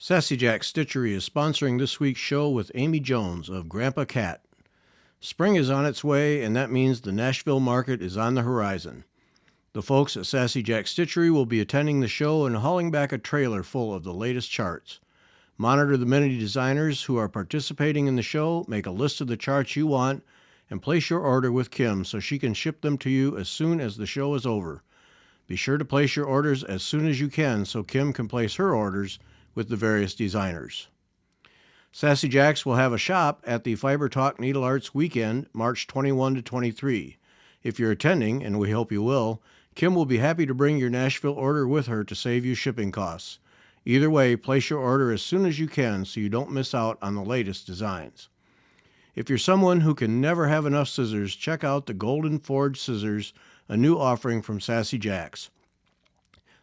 Sassy Jack Stitchery is sponsoring this week's show with Amy Jones of Grandpa Cat. Spring is on its way, and that means the Nashville market is on the horizon. The folks at Sassy Jack Stitchery will be attending the show and hauling back a trailer full of the latest charts. Monitor the many designers who are participating in the show, make a list of the charts you want, and place your order with Kim so she can ship them to you as soon as the show is over. Be sure to place your orders as soon as you can so Kim can place her orders with the various designers. Sassy Jacks will have a shop at the Fiber Talk Needle Arts Weekend, March 21 to 23. If you're attending, and we hope you will, Kim will be happy to bring your Nashville order with her to save you shipping costs. Either way, place your order as soon as you can so you don't miss out on the latest designs. If you're someone who can never have enough scissors, check out the Golden Forge Scissors, a new offering from Sassy Jacks.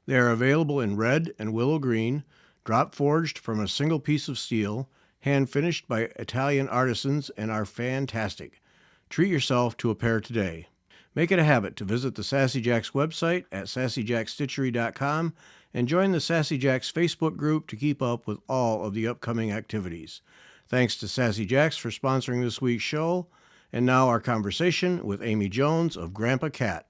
They are available in red and willow green, drop forged from a single piece of steel, hand finished by Italian artisans, and are fantastic. Treat yourself to a pair today. Make it a habit to visit the Sassy Jacks website at sassyjackstitchery.com and join the Sassy Jacks Facebook group to keep up with all of the upcoming activities. Thanks to Sassy Jacks for sponsoring this week's show. And now our conversation with Amy Jones of Grandpa Cat.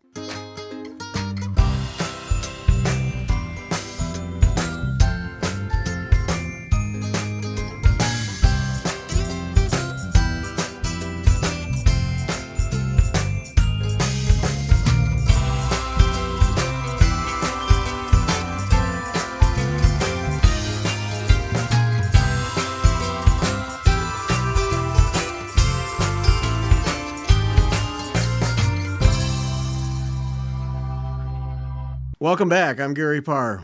Welcome back. I'm Gary Parr.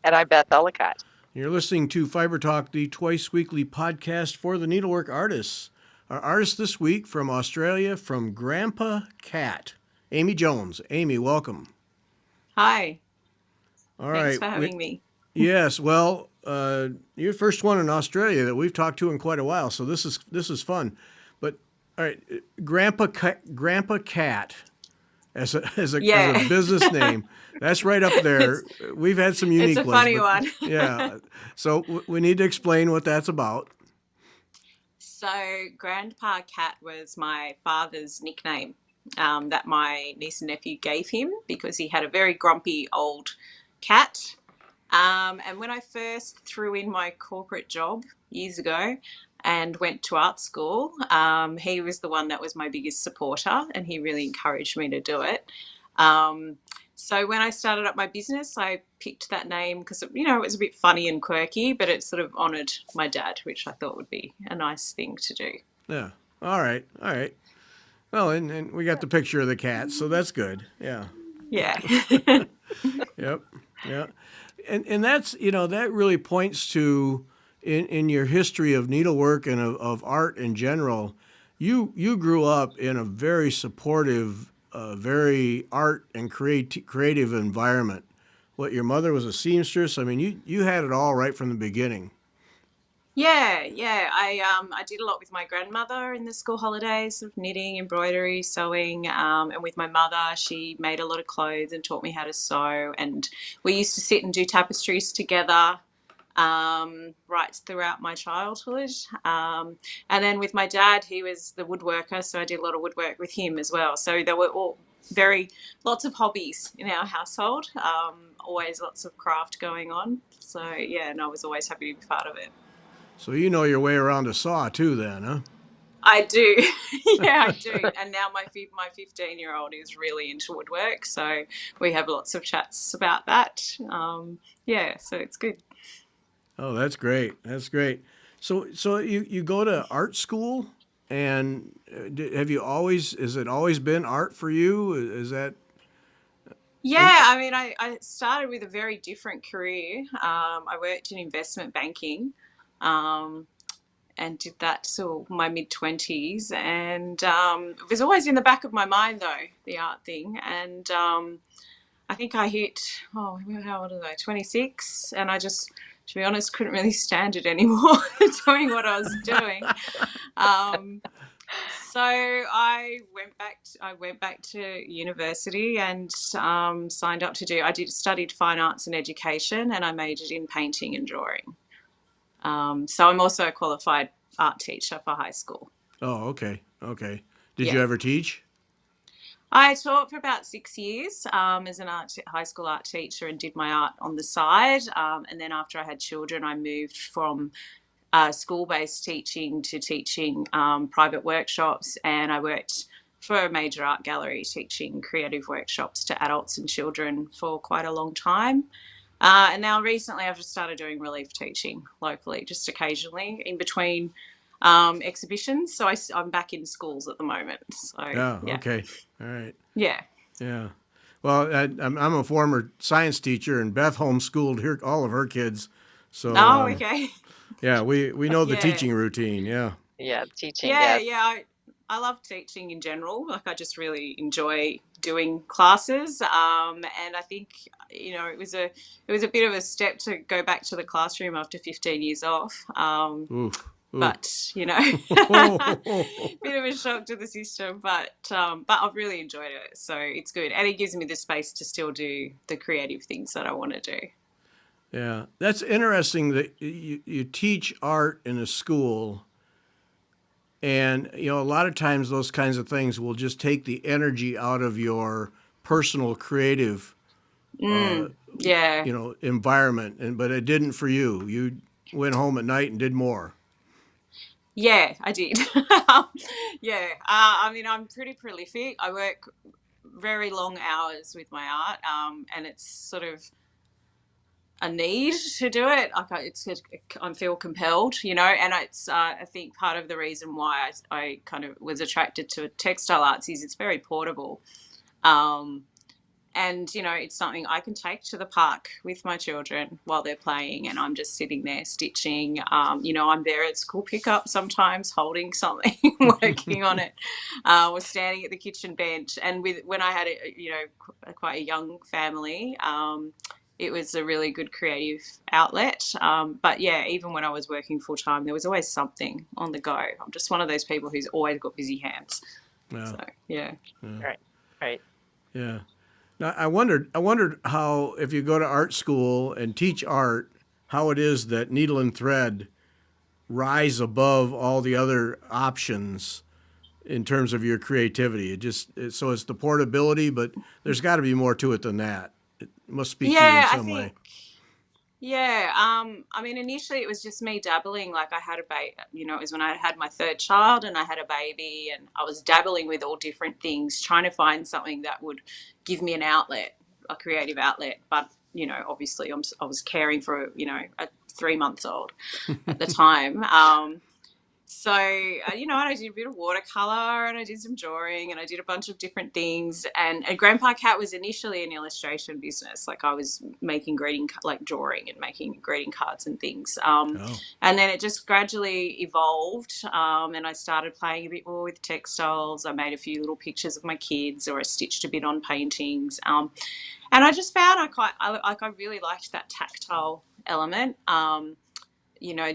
And I'm Beth Ellicott. You're listening to Fiber Talk, the twice weekly podcast for the needlework artists. Our artist this week from Australia, from Grandpa Cat, Amy Jones. Amy, welcome. Hi. All Thanks right. for having me. Yes. Well, you're the first one in Australia that we've talked to in quite a while, so this is fun. But all right, Grandpa Cat. As a business name, that's right up there. We've had some unique ones. It's a funny one. Yeah. So we need to explain what that's about. So Grandpa Cat was my father's nickname that my niece and nephew gave him because he had a very grumpy old cat. And when I first threw in my corporate job years ago and went to art school, he was the one that was my biggest supporter, and he really encouraged me to do it. So when I started up my business, I picked that name because, it was a bit funny and quirky, but it sort of honoured my dad, which I thought would be a nice thing to do. Yeah. All right. Well, and we got the picture of the cat, so that's good. Yeah. Yeah. Yep. Yeah. And that's, that really points to, in your history of needlework and of art in general, you grew up in a very supportive, very art and creative environment. What, your mother was a seamstress? I mean, you had it all right from the beginning. Yeah. I did a lot with my grandmother in the school holidays, sort of knitting, embroidery, sewing, and with my mother, she made a lot of clothes and taught me how to sew. And we used to sit and do tapestries together right throughout my childhood. And then with my dad, he was the woodworker, so I did a lot of woodwork with him as well. So there were lots of hobbies in our household, always lots of craft going on. So yeah, and I was always happy to be part of it. So you know your way around a saw too then, huh? I do. Yeah, I do. And now my 15-year-old is really into woodwork, so we have lots of chats about that. So it's good. Oh, that's great. That's great. So you go to art school, and has it always been art for you? Is that? Yeah, I mean, I started with a very different career. I worked in investment banking. And did that till my mid-20s, and it was always in the back of my mind though, the art thing. And I think I hit how old was I, 26, and I just, to be honest, couldn't really stand it anymore doing what I was doing. So I went back to university and signed up to studied fine arts and education, and I majored in painting and drawing. So I'm also a qualified art teacher for high school. Oh, okay. Okay. Did you Yeah. ever teach? I taught for about 6 years as an high school art teacher and did my art on the side. And then after I had children, I moved from school-based teaching to teaching private workshops, and I worked for a major art gallery teaching creative workshops to adults and children for quite a long time. And now recently I've just started doing relief teaching locally, just occasionally in between exhibitions. So I'm back in schools at the moment. So Yeah. yeah, Okay. All right. yeah. Yeah. Well, I'm a former science teacher, and Beth homeschooled all of her kids. So, Oh, okay. yeah, we know the Yeah. teaching routine. Yeah. Yeah, teaching, Yeah, yes. yeah. I love teaching in general. Like I just really enjoy doing classes. And I think it was a bit of a step to go back to the classroom after 15 years off. Oof. Ooh. But bit of a shock to the system. But I've really enjoyed it, so it's good, and it gives me the space to still do the creative things that I want to do. Yeah, that's interesting that you teach art in a school, and a lot of times those kinds of things will just take the energy out of your personal creative Yeah, environment, but it didn't for you. You went home at night and did more. yeah, I did. Yeah, I mean, I'm pretty prolific. I work very long hours with my art, and it's sort of a need to do it. I feel compelled, and it's I think part of the reason why I kind of was attracted to textile arts is it's very portable. Um, and it's something I can take to the park with my children while they're playing, and I'm just sitting there stitching. I'm there at school pickup sometimes holding something, working on it, or standing at the kitchen bench. And when I had quite a young family, it was a really good creative outlet. But yeah, even when I was working full time, there was always something on the go. I'm just one of those people who's always got busy hands. Yeah, So yeah. Right, right. yeah. Now, I wondered how, if you go to art school and teach art, how it is that needle and thread rise above all the other options in terms of your creativity. So it's the portability, but there's got to be more to it than that. It must speak to you in Yeah, I some way. think. Yeah, I mean, initially it was just me dabbling. Like I had a baby, it was when I had my third child and I had a baby, and I was dabbling with all different things, trying to find something that would give me an outlet, a creative outlet. But obviously, I was caring for a 3 months old at the time. So, and I did a bit of watercolor and I did some drawing and I did a bunch of different things. And Grandpa Cat was initially an illustration business. Like I was making like drawing and making greeting cards and things. Oh, And then it just gradually evolved. And I started playing a bit more with textiles. I made a few little pictures of my kids, or I stitched a bit on paintings. And I just found I really liked that tactile element.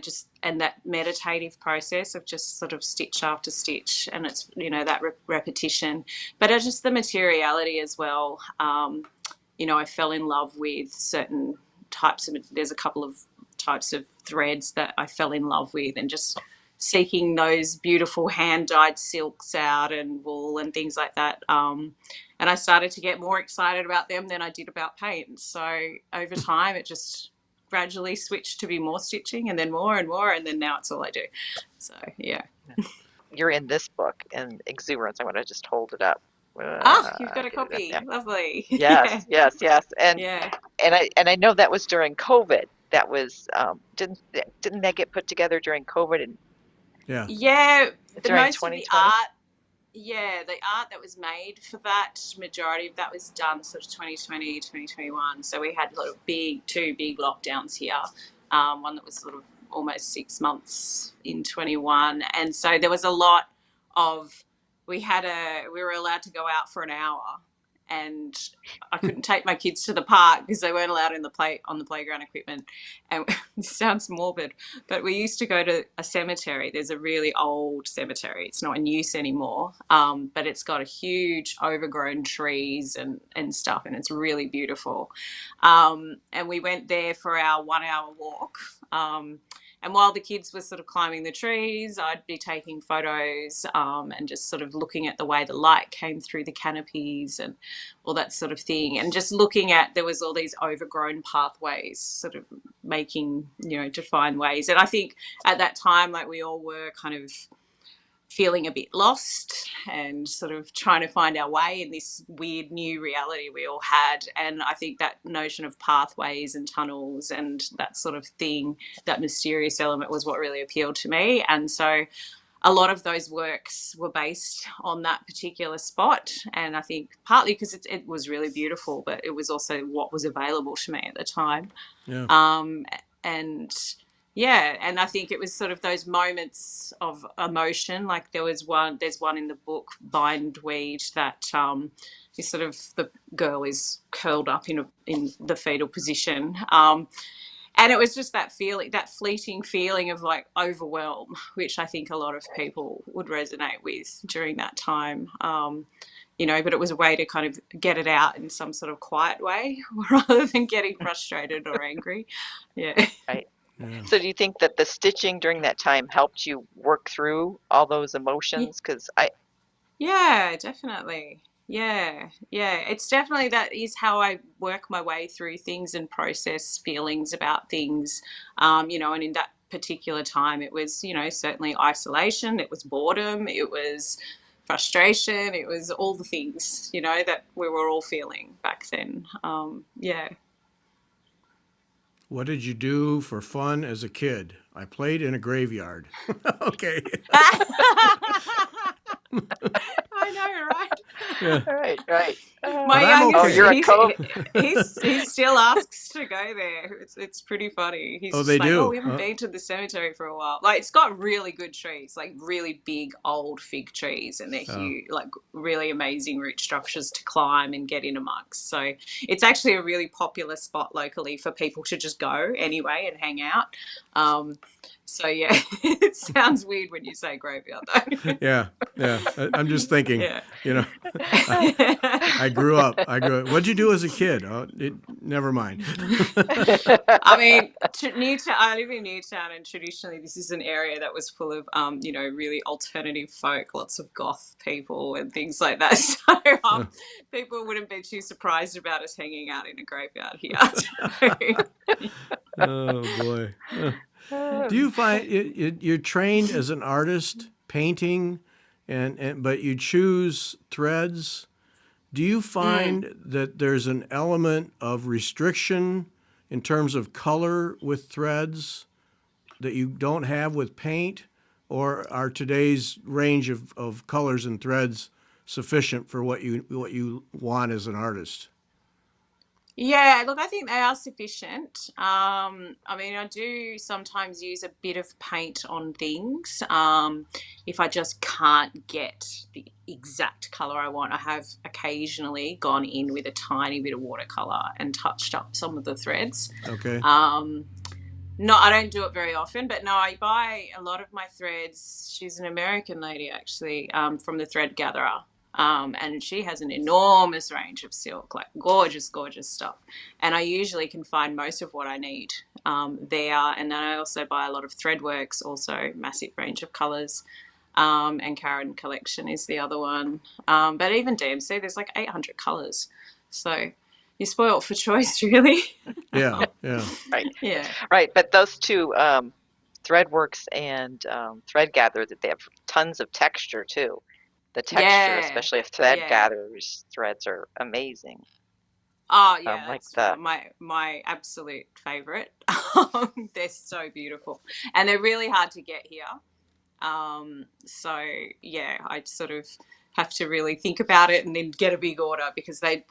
Just and that meditative process of just sort of stitch after stitch, and it's that repetition, but it's just the materiality as well. I fell in love with certain types of. There's a couple of types of threads that I fell in love with, and just seeking those beautiful hand dyed silks out and wool and things like that. And I started to get more excited about them than I did about paint. So over time, it just gradually switched to be more stitching and then more and more, and then now it's all I do. So yeah. You're in this book in Exuberance. I want to just hold it up. You've got a Get it up copy. there. Lovely. Yeah. Yes, yes, yes. Yeah. And I know that was during COVID. That was didn't that get put together during COVID and yeah. Yeah. The during most of the 2020? art Yeah, the art that was made for that, majority of that was done sort of 2020, 2021. So we had two big lockdowns here. One that was sort of almost 6 months in 21. And so there was a lot of, we were allowed to go out for an hour, and I couldn't take my kids to the park because they weren't allowed on the playground equipment. And this sounds morbid, but we used to go to a cemetery. There's a really old cemetery. It's not in use anymore, but it's got a huge overgrown trees and stuff, and it's really beautiful. And we went there for our 1 hour walk. And while the kids were sort of climbing the trees, I'd be taking photos and just sort of looking at the way the light came through the canopies and all that sort of thing. And just looking at, there was all these overgrown pathways sort of making, defined ways. And I think at that time, like we all were kind of feeling a bit lost and sort of trying to find our way in this weird new reality we all had. And I think that notion of pathways and tunnels and that sort of thing, that mysterious element, was what really appealed to me. And so a lot of those works were based on that particular spot. And I think partly because it was really beautiful, but it was also what was available to me at the time. Yeah. And yeah, and I think it was sort of those moments of emotion. Like there's one in the book, Bindweed, that is sort of, the girl is curled up in the fetal position. And it was just that feeling, that fleeting feeling of like overwhelm, which I think a lot of people would resonate with during that time. But it was a way to kind of get it out in some sort of quiet way rather than getting frustrated or angry. Yeah. Right. Yeah. So do you think that the stitching during that time helped you work through all those emotions? Because Yeah, definitely. Yeah. It's definitely, that is how I work my way through things and process feelings about things. And in that particular time, it was, certainly isolation, it was boredom, it was frustration, it was all the things, that we were all feeling back then. Yeah. What did you do for fun as a kid? I played in a graveyard. Okay. I know, right? Yeah. right. My But I'm youngest, Oh, you're okay. a co. he still asks to go there. It's pretty funny. He's Oh, just they like, oh, do. we haven't been to the cemetery for a while. Like, it's got really good trees, like really big old fig trees, and they're Oh. huge, like really amazing root structures to climb and get in amongst. So it's actually a really popular spot locally for people to just go anyway and hang out. So yeah, it sounds weird when you say graveyard though. Yeah. I'm just thinking, Yeah. I grew up. What'd you do as a kid? Oh, never mind. I mean, I live in Newtown, and traditionally this is an area that was full of, really alternative folk, lots of goth people and things like that. So people wouldn't be too surprised about us hanging out in a graveyard here. Oh boy. Do you find you're trained as an artist, painting, but you choose threads? Do you find that there's an element of restriction in terms of color with threads that you don't have with paint? Or are today's range of colors and threads sufficient for what you want as an artist? Yeah, look, I think they are sufficient. I mean, I do sometimes use a bit of paint on things. If I just can't get the exact color I want, I have occasionally gone in with a tiny bit of watercolor and touched up some of the threads. Okay. No, I don't do it very often, but no, I buy a lot of my threads. She's an American lady, actually, from the Thread Gatherer. And she has an enormous range of silk, like gorgeous, gorgeous stuff. And I usually can find most of what I need there. And then I also buy a lot of Threadworks, also massive range of colours. And Karen Collection is the other one. But even DMC, there's like 800 colours. So you're spoilt for choice, really. Yeah. Right. Yeah. Right. But those two, Threadworks and Thread Gather, that they have tons of texture too. The texture, Yeah. especially of Thread Yeah. Gatherers threads, are amazing. Oh yeah, Like that's the my absolute favorite. They're so beautiful, and they're really hard to get here. So yeah, I sort of have to really think about it and then get a big order, because I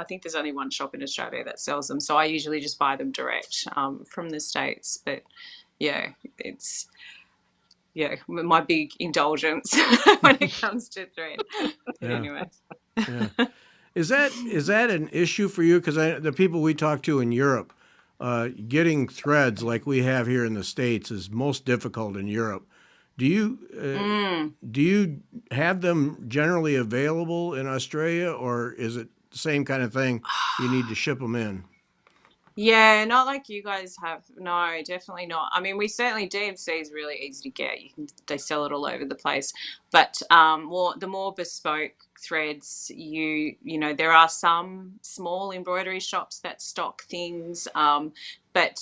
think there's only one shop in Australia that sells them. So I usually just buy them direct from the States. But yeah, it's my big indulgence when it comes to thread. But Yeah. anyway. Yeah. Is that an issue for you? Because the people we talk to in Europe, getting threads like we have here in the States is most difficult in Europe. Do you have them generally available in Australia, or is it the same kind of thing? You need to ship them in. Yeah, not like you guys have. No, definitely not. I mean, we certainly DMC is really easy to get. They sell it all over the place. But the more bespoke threads, there are some small embroidery shops that stock things, but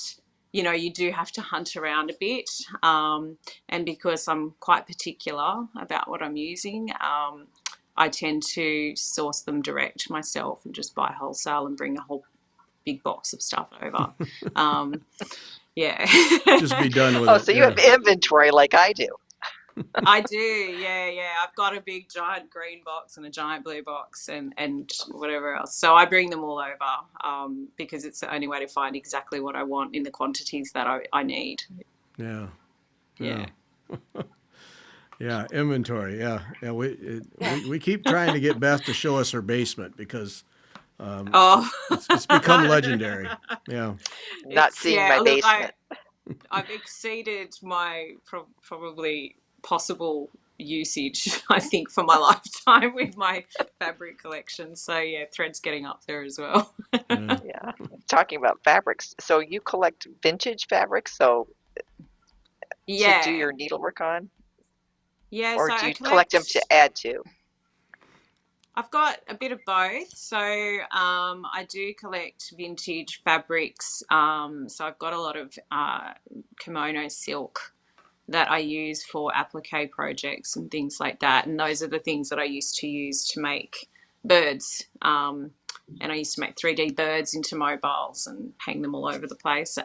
you do have to hunt around a bit. And because I'm quite particular about what I'm using, I tend to source them direct myself and just buy wholesale and bring a whole big box of stuff over. Um, yeah. Just be done with Oh, it. so you Yeah. have inventory like I do. I do. Yeah. I've got a big giant green box and a giant blue box and whatever else. So I bring them all over because it's the only way to find exactly what I want in the quantities that I need. Yeah. Yeah. Yeah. Inventory. Yeah. Yeah. Yeah. We keep trying to get Beth to show us her basement because Oh. it's become legendary. Yeah. Not seeing my Look, basement. I've exceeded my probably possible usage, I think, for my lifetime with my fabric collection. So yeah, thread's getting up there as well. Yeah. Yeah. Talking about fabrics. So you collect vintage fabrics so to do Yeah. your needlework on, Yeah, or so do I you collect them to collect. add to? I've got a bit of both. So I do collect vintage fabrics. So I've got a lot of kimono silk that I use for applique projects and things like that. And those are the things that I used to use to make birds. And I used to make 3D birds into mobiles and hang them all over the place.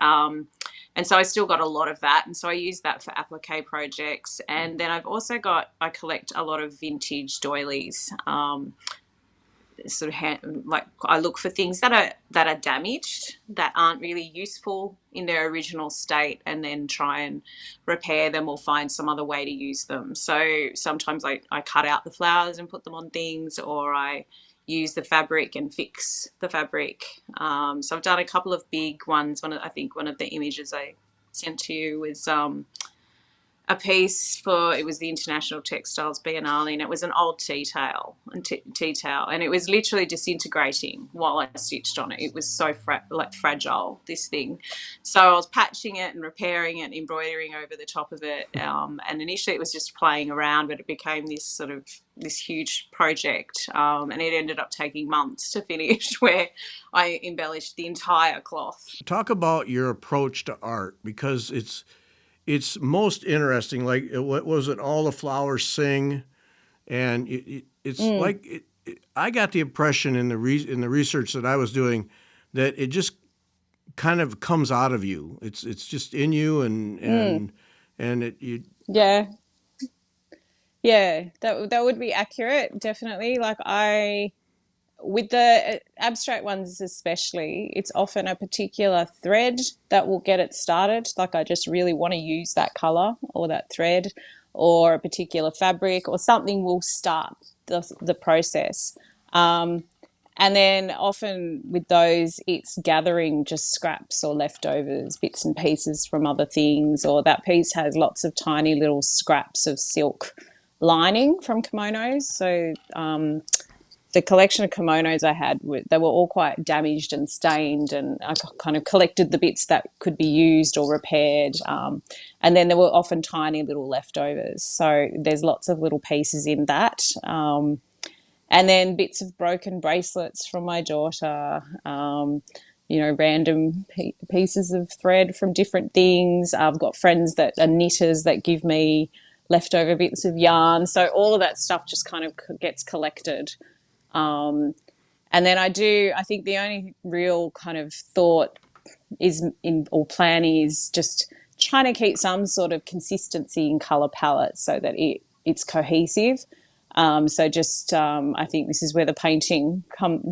And so I still got a lot of that. And so I use that for applique projects. And then I collect a lot of vintage doilies. Like I look for things that are damaged, that aren't really useful in their original state, and then try and repair them or find some other way to use them. So sometimes I cut out the flowers and put them on things, or I use the fabric and fix the fabric. So I've done a couple of big ones. I think one of the images I sent to you was a piece it was the International Textiles Biennale, and it was an old tea towel, and it was literally disintegrating while I stitched on it. It was so fragile, this thing. So I was patching it and repairing it, embroidering over the top of it, and initially it was just playing around, but it became this huge project, and it ended up taking months to finish, where I embellished the entire cloth. Talk about your approach to art because it's most interesting. Like what was it? All the flowers sing, and it's like I got the impression in in the research that I was doing that it just kind of comes out of you. It's just in you, and it you Yeah, yeah, that would be accurate, definitely. Like with the abstract ones especially, it's often a particular thread that will get it started. Like I just really want to use that color or that thread or a particular fabric or something will start the process. And then often with those, it's gathering just scraps or leftovers, bits and pieces from other things, or that piece has lots of tiny little scraps of silk lining from kimonos. So the collection of kimonos I had, they were all quite damaged and stained, and I kind of collected the bits that could be used or repaired. And then there were often tiny little leftovers. So there's lots of little pieces in that. And then bits of broken bracelets from my daughter, random pieces of thread from different things. I've got friends that are knitters that give me leftover bits of yarn. So all of that stuff just kind of gets collected. And then I think the only real kind of thought or planning is just trying to keep some sort of consistency in color palette so that it's cohesive. I think this is where the painting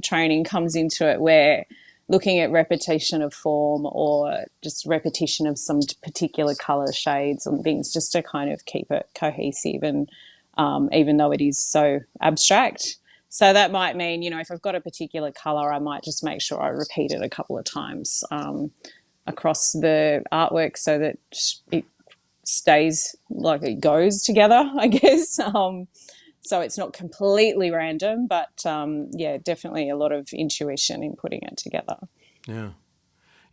training comes into it, where looking at repetition of form or just repetition of some particular color shades and things, just to kind of keep it cohesive, and even though it is so abstract. So that might mean, if I've got a particular color, I might just make sure I repeat it a couple of times across the artwork so that it stays like it goes together, I guess. So it's not completely random, but yeah, definitely a lot of intuition in putting it together. yeah.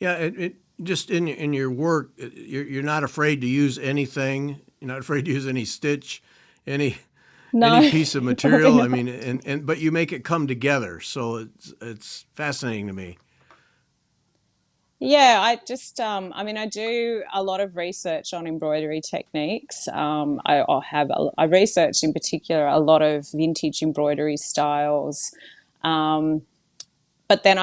Yeah, it just in your work, you're not afraid to use anything. You're not afraid to use any stitch, any any No, piece of probably material. I not. mean, and but you make it come together. So it's fascinating to me. Yeah, I just, I mean, I do a lot of research on embroidery techniques. I researched in particular a lot of vintage embroidery styles. Um, but then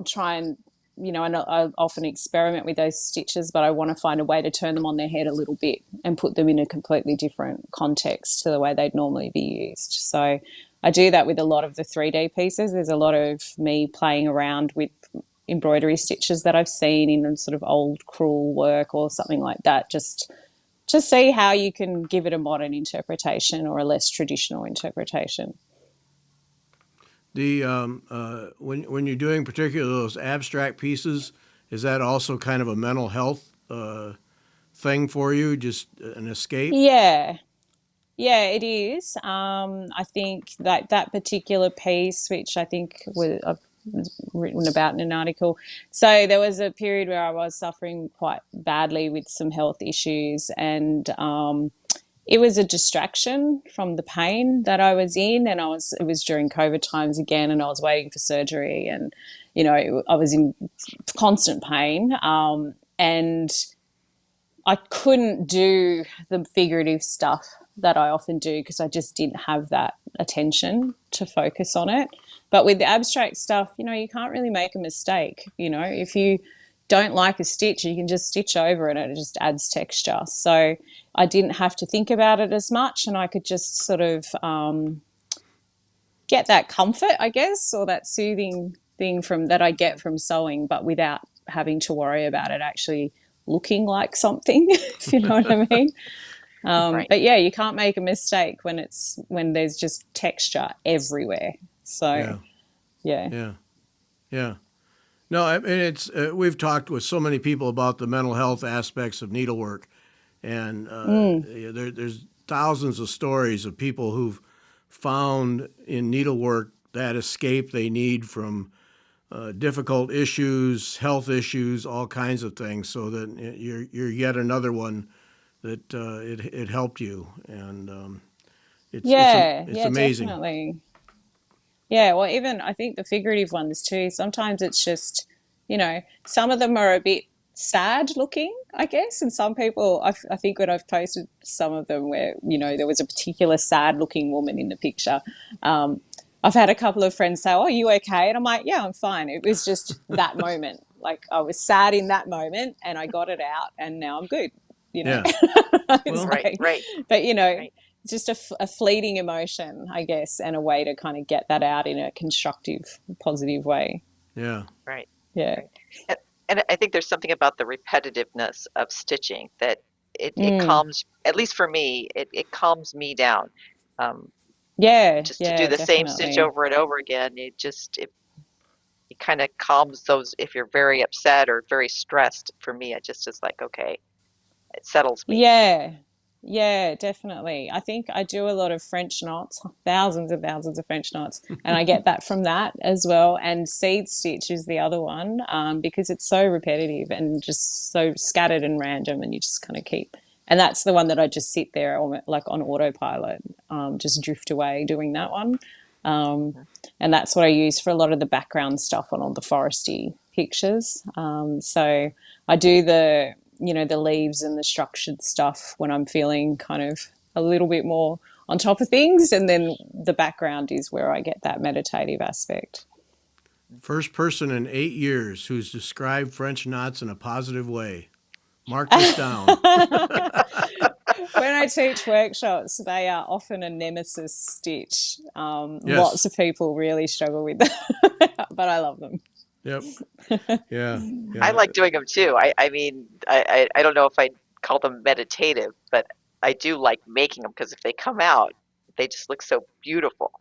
try and, and I often experiment with those stitches, but I want to find a way to turn them on their head a little bit and put them in a completely different context to the way they'd normally be used. So I do that with a lot of the 3D pieces. There's a lot of me playing around with embroidery stitches that I've seen in sort of old crewel work or something like that, just to see how you can give it a modern interpretation or a less traditional interpretation. The when you're doing particularly those abstract pieces, is that also kind of a mental health thing for you? Just an escape? Yeah, yeah, it is. I think that particular piece, which I think I've written about in an article. So there was a period where I was suffering quite badly with some health issues, and it was a distraction from the pain that I was in. And it was during COVID times again, and I was waiting for surgery, and I was in constant pain, and I couldn't do the figurative stuff that I often do because I just didn't have that attention to focus on it. But with the abstract stuff, you can't really make a mistake. If you don't like a stitch, you can just stitch over it and it just adds texture. So I didn't have to think about it as much, and I could just sort of get that comfort, I guess, or that soothing thing from that I get from sewing, but without having to worry about it actually looking like something, if you know what I mean. Right. But yeah, you can't make a mistake when there's just texture everywhere. So Yeah, yeah. yeah, yeah. No, I mean it's we've talked with so many people about the mental health aspects of needlework, and Mm. there's thousands of stories of people who've found in needlework that escape they need from difficult issues, health issues, all kinds of things. So that you're yet another one that it helped you, and Yeah, it's yeah, amazing. definitely. Yeah, well, even I think the figurative ones too. Sometimes it's just, some of them are a bit sad looking, I guess. And some people, I think when I've posted some of them where, there was a particular sad looking woman in the picture, um, I've had a couple of friends say, "Oh, are you okay?" And I'm like, "Yeah, I'm fine. It was just that moment. Like I was sad in that moment and I got it out and now I'm good, you know?" Yeah. It's Well, Right. like, Right. but, Right. just a fleeting emotion, I guess, and a way to kind of get that out in a constructive, positive way. yeah. Right. Yeah. Right. And, and I think there's something about the repetitiveness of stitching that it Mm. calms, at least for me, it calms me down. Um, Yeah. just to do Yeah. the same stitch Definitely. over and over again, it kind of calms those if you're very upset or very stressed. For me, it just is like, okay, it settles me. Yeah. Yeah, definitely. I think I do a lot of French knots, thousands and thousands of French knots, and I get that from that as well. And seed stitch is the other one, because it's so repetitive and just so scattered and random, and you just kind of keep. And that's the one that I just sit there like on autopilot, just drift away doing that one. Um, and that's what I use for a lot of the background stuff on all the foresty pictures. So I do the leaves and the structured stuff when I'm feeling kind of a little bit more on top of things, and then the background is where I get that meditative aspect. First person in 8 years who's described French knots in a positive way. Mark this down. When I teach workshops, they are often a nemesis stitch. Lots Yes. of people really struggle with that, but I love them. Yep. Yeah. I Yeah. like doing them too. I mean, I don't know if I'd call them meditative, but I do like making them because if they come out, they just look so beautiful,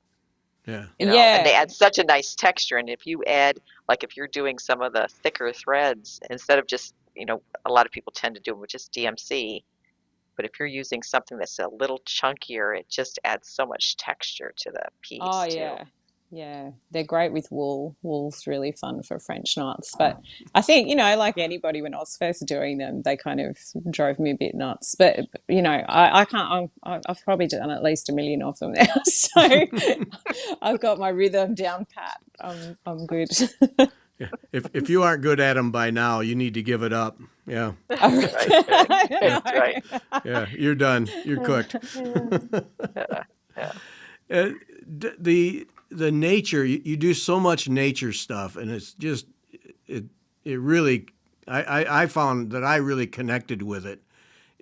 Yeah. and they Yeah. add such a nice texture. And if you add, like if you're doing some of the thicker threads, instead of just, a lot of people tend to do them with just DMC, but if you're using something that's a little chunkier, it just adds so much texture to the Oh piece too. yeah. Yeah, they're great with wool. Wool's really fun for French knots. But I think, like anybody, when I was first doing them, they kind of drove me a bit nuts. But, I can't, I've probably done at least a million of them now. So I've got my rhythm down pat. I'm good. Yeah. If you aren't good at them by now, you need to give it up. Yeah. Right, right. That's right. Yeah. You're done. You're cooked. Yeah, yeah. Uh, the nature, you do so much nature stuff, and it's just it really I found that I really connected with it.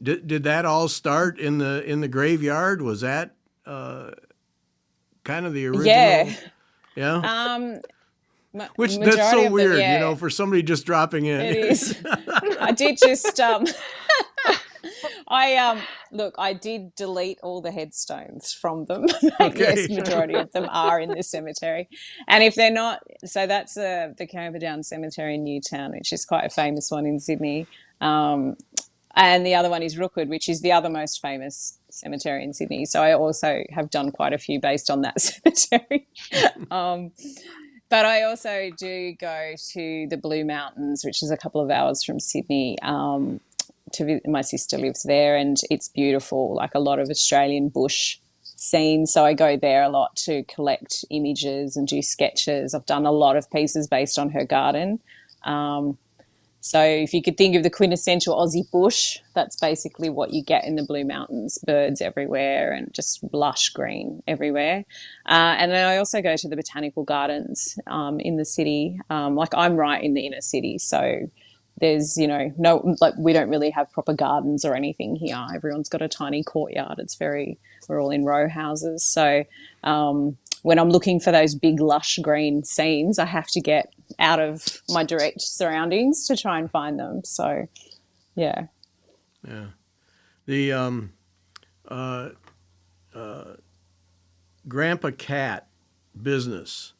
Did that all start in the graveyard? Was that kind of the Yeah. original? Yeah. Which that's Majority so of them, weird, yeah, for somebody just dropping it in. is. I did just I look, I did delete all the headstones from them. But yes, Okay. majority of them are in the cemetery. And if they're not, so that's the Camperdown Cemetery in Newtown, which is quite a famous one in Sydney. And the other one is Rookwood, which is the other most famous cemetery in Sydney. So I also have done quite a few based on that cemetery. But I also do go to the Blue Mountains, which is a couple of hours from Sydney. My sister lives there, and it's beautiful, like a lot of Australian bush scenes. So I go there a lot to collect images and do sketches. I've done a lot of pieces based on her garden. So if you could think of the quintessential Aussie bush, that's basically what you get in the Blue Mountains. Birds everywhere and just lush green everywhere. And then I also go to the botanical gardens in the city. Like I'm right in the inner city, so there's no, like, we don't really have proper gardens or anything here. Everyone's got a tiny courtyard. We're all in row houses. So when I'm looking for those big lush green scenes, I have to get out of my direct surroundings to try and find them. So yeah. Yeah. The Grandpa Cat business.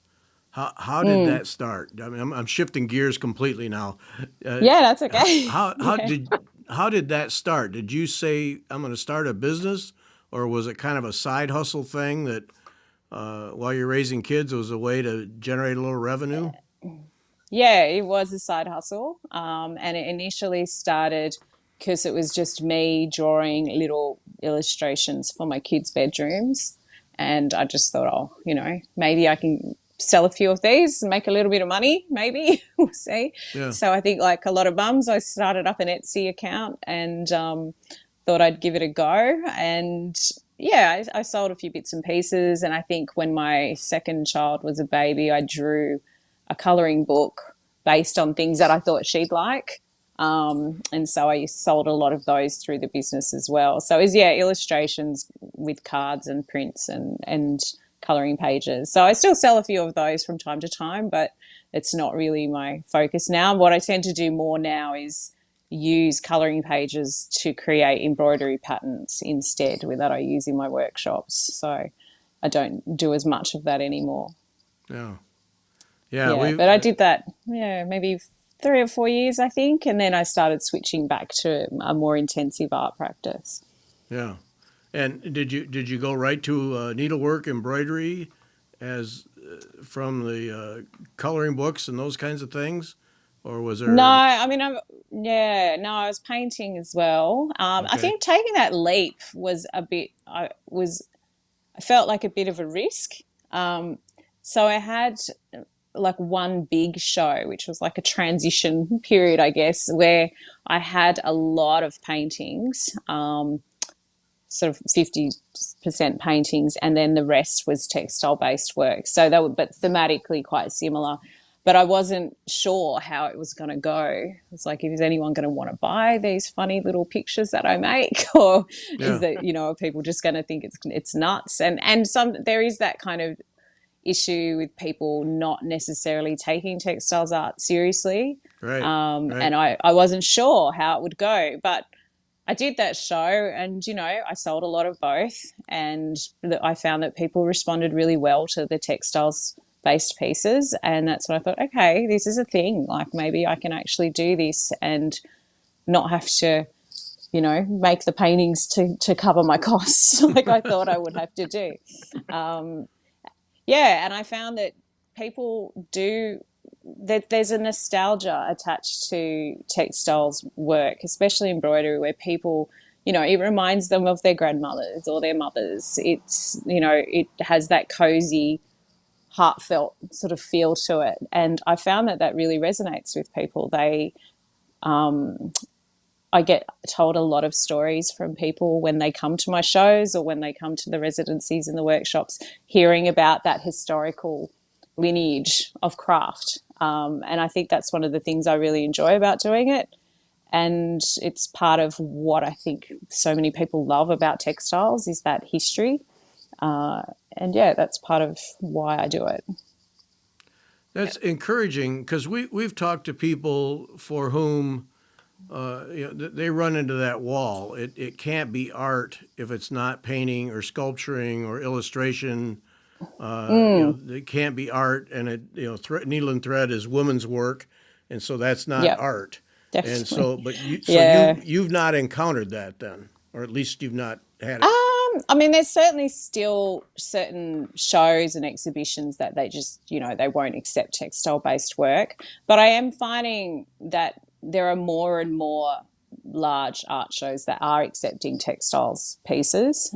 How did that start? I mean, I'm shifting gears completely now. Yeah, that's okay. How Yeah. did that start? Did you say I'm going to start a business, or was it kind of a side hustle thing that while you're raising kids, it was a way to generate a little revenue? Yeah, it was a side hustle. And it initially started because it was just me drawing little illustrations for my kids' bedrooms. And I just thought, maybe I can sell a few of these and make a little bit of money, maybe. We'll see. Yeah. So I think, like a lot of mums, I started up an Etsy account and thought I'd give it a go. And yeah, I sold a few bits and pieces. And I think when my second child was a baby, I drew a colouring book based on things that I thought she'd like. And so I sold a lot of those through the business as well. So it was, illustrations with cards and prints and colouring pages. So I still sell a few of those from time to time, but it's not really my focus now. What I tend to do more now is use colouring pages to create embroidery patterns instead that I use in my workshops. So I don't do as much of that anymore. Yeah. Yeah. Yeah, but I did that, maybe 3 or 4 years, I think, and then I started switching back to a more intensive art practice. Yeah. And did you go right to needlework, embroidery, as from the coloring books and those kinds of things, or was No, there? I mean, I was painting as well. I Okay. think taking that leap was I felt like a bit of a risk. So I had like one big show, which was like a transition period, I guess, where I had a lot of paintings, sort of 50% paintings, and then the rest was textile based work. So they were, but thematically quite similar. But I wasn't sure how it was going to go. It's like, is anyone going to want to buy these funny little pictures that I make, or is Yeah. that are people just going to think it's nuts? And there is that kind of issue with people not necessarily taking textiles art seriously. Right. Right. And I wasn't sure how it would go, but I did that show and, I sold a lot of both. And I found that people responded really well to the textiles based pieces. And that's when I thought, okay, this is a thing. Like maybe I can actually do this and not have to, make the paintings to cover my costs like I thought I would have to do. Yeah, and I found that people do that there's a nostalgia attached to textiles work, especially embroidery, where people, it reminds them of their grandmothers or their mothers. It's, it has that cozy, heartfelt sort of feel to it. And I found that that really resonates with people. I get told a lot of stories from people when they come to my shows or when they come to the residencies and the workshops, hearing about that historical lineage of craft. And I think that's one of the things I really enjoy about doing it. And it's part of what I think so many people love about textiles is that history. Uh, and yeah, that's part of why I do it. That's encouraging because we've talked to people for whom they run into that wall. It can't be art if it's not painting or sculpturing or illustration. Mm, It can't be art, and needle and thread is women's work, and so that's not yep, art. And definitely. so, but Yeah. you've not encountered that then, or at least you've not had it. I mean, there's certainly still certain shows and exhibitions that they just, they won't accept textile based work. But I am finding that there are more and more large art shows that are accepting textiles pieces.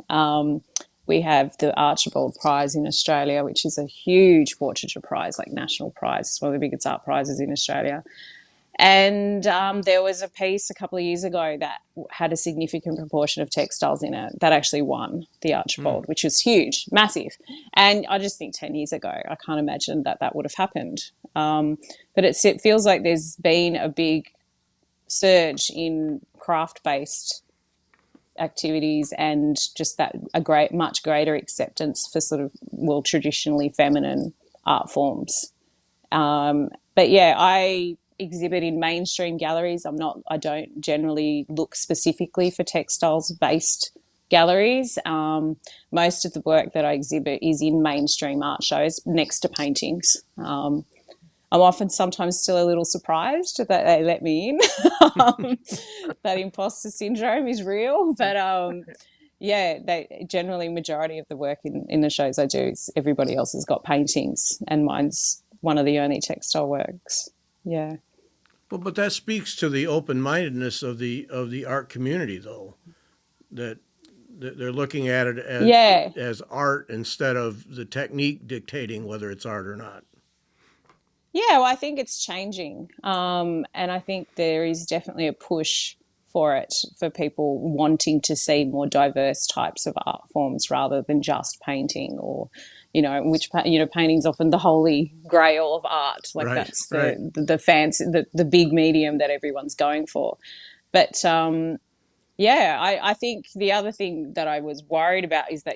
We have the Archibald Prize in Australia, which is a huge portraiture prize, like national prize. It's one of the biggest art prizes in Australia. And there was a piece a couple of years ago that had a significant proportion of textiles in it that actually won the Hmm. Archibald, which was huge, massive. And I just think 10 years ago, I can't imagine that that would have happened. But it feels like there's been a big surge in craft based activities and just that much greater acceptance for sort of, well, traditionally feminine art forms. But yeah, I exhibit in mainstream galleries. I don't generally look specifically for textiles based galleries. Most of the work that I exhibit is in mainstream art shows next to paintings. I'm often sometimes still a little surprised that they let me in. That imposter syndrome is real, but yeah, they generally majority of the work in the shows I do is everybody else has got paintings, and mine's one of the only textile works. Yeah, Well, but that speaks to the open-mindedness of the art community, though, that they're looking at it yeah, as art instead of the technique dictating whether it's art or not. yeah. Well, I think it's changing, and I think there is definitely a push for it for people wanting to see more diverse types of art forms rather than just painting or painting's often the holy grail of art, like Right, that's right. the fancy the big medium that everyone's going for. But yeah, I think the other thing that I was worried about is that,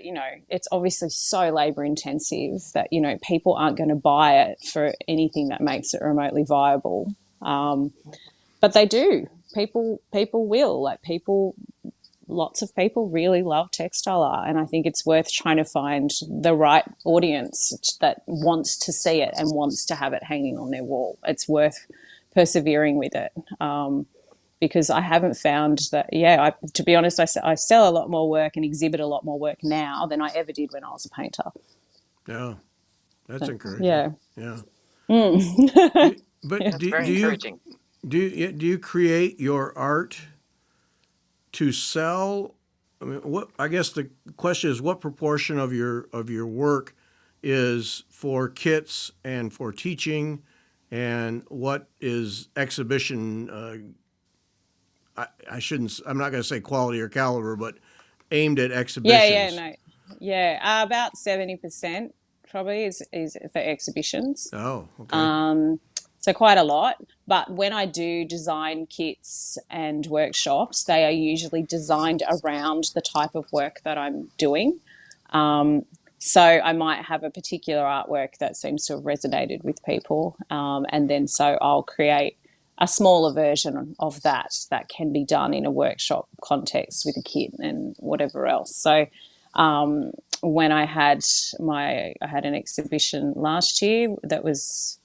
it's obviously so labor intensive that, people aren't going to buy it for anything that makes it remotely viable. Um, but they do. People will. Lots of people really love textile art. And I think it's worth trying to find the right audience that wants to see it and wants to have it hanging on their wall. It's worth persevering with it. Because I haven't found that. Yeah, to be honest, I sell a lot more work and exhibit a lot more work now than I ever did when I was a painter. Yeah, that's But encouraging. yeah, Yeah. mm. But Yeah. That's very encouraging. do you create your art to sell? I mean, what I guess the question is, what proportion of your work is for kits and for teaching, and what is exhibition? I shouldn't. I'm not going to say quality or caliber, but aimed at Yeah, exhibitions. no, yeah, about 70% probably is for exhibitions. Oh, okay. Um, so quite a lot. But when I do design kits and workshops, they are usually designed around the type of work that I'm doing. Um, so I might have a particular artwork that seems to have resonated with people, and then so I'll create a smaller version of that can be done in a workshop context with a kit and whatever else. So when I had an exhibition last year that was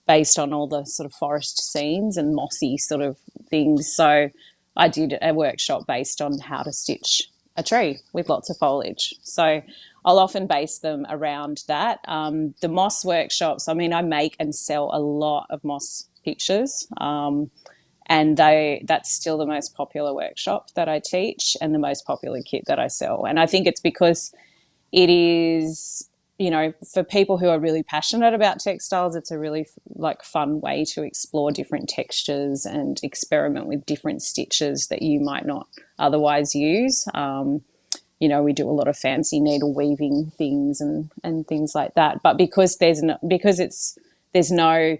based on all the sort of forest scenes and mossy sort of things. So I did a workshop based on how to stitch a tree with lots of foliage. So I'll often base them around that. The moss workshops, I mean, I make and sell a lot of moss pictures. And that's still the most popular workshop that I teach and the most popular kit that I sell. And I think it's because it is, for people who are really passionate about textiles, it's a really like fun way to explore different textures and experiment with different stitches that you might not otherwise use. We do a lot of fancy needle weaving things and things like that. But because there's no